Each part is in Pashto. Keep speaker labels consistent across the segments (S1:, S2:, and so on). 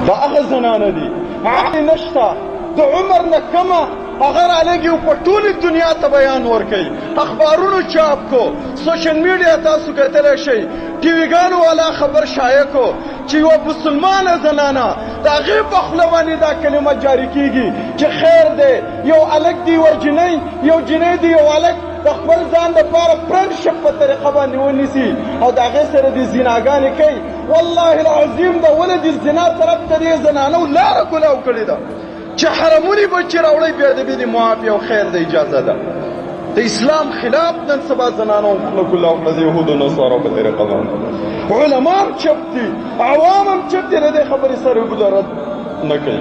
S1: دا هغه زنانه دي عقل نشته د عمر نه کمه هغه رالګي او په ټولې دنیا ته بیان ورکوي اخبارونو چاپ کو سوشل میډیا تاسو کتلی شئ ټي ویګانو والا خبر شایع کو چې یوه مسلمانه زنانه د هغې په خوله باندې دا کلمه جاري کېږي چې خیر دی یو هلک دی یوه جنۍ یو جنۍ دی یو هلک د خپل ځان دپاره فرنډشپ په طریقه باندې ونیسي او د هغې سره د زناګانې کوي والله العظیم د ولد الزنا طرف ته دې زنانو لاره کلاو کړې ده چې حرمونې به چې راوړی بېادبي د معافي او خیر د اجازه ده د اسلام خلاف نن سبا زنانو خوله کلاو کړه د یهودو نصارو په طریقه باندې علما هم چپ دي عوام هم چپ دي د دې خبرې سره ګذارت نه کوي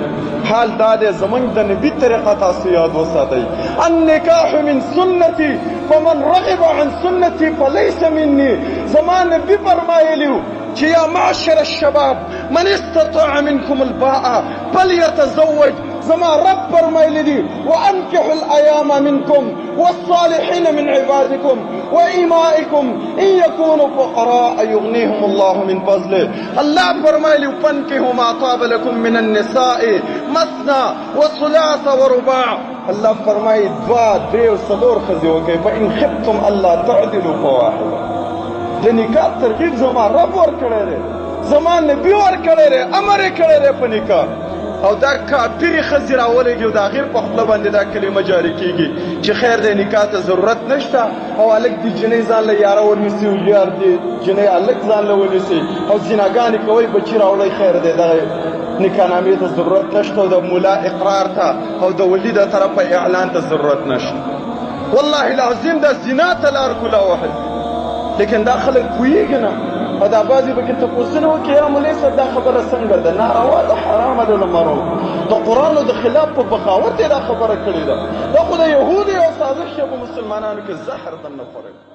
S1: حال دا دی زموږ د نبي طریقه تاسو یاد وساتئ النکاح من سنتي فمن رغب عن سنتي فليس مني زما نبي فرمایلي چې یا معشر الشباب من استطاع منكم الباء فليتزوج زما رب فرمایلی دي وانكحوا الايام منكم والصالحين من عبادكم وإمائكم إن يكونوا فقراء يغنيهم الله من فضله الله فرمایلی فانكحوا ما طاب لكم من النساء مثنى وثلاث ورباع الله فرمایي دوا درې او څلور ښځې وکړئ فإن خفتم الله تعدلوا فواحده د نکاح ترغیب زما رب ورکړی دی زما نبي ورکړی دی امر یې کړی دی په نکاح او دا کافرې ښځې راولېږي او د هغې په خوله باندې دا کلمه جاري کېږي چې خیر دی نکاح ته ضرورت نشته او هلک د جنۍ ځان له یاره ونیسي او یار د جنۍ هلک ځان له ونیسي او زناګانې کوئ بچي راوړئ خیر دی دغه نکاحنامې ته ضرورت نشته او د ملا اقرار ته او د ولي د طرفه اعلان ته ضرورت نشته والله العظیم دا زنا ته لار کولا وهل لیکن دا خلک پوهېږي نه او دا بعضې پکې تپوسونه وکړي یا مولوي صاحب دا خبره څنګه ده ناروا ده حرامه ده د مرو د قرآن او د خلاف په بغاوت یې دا خبره کړې ده دا خو د یهودو یو سازش یې په مسلمانانو کې زهر دننه خوړی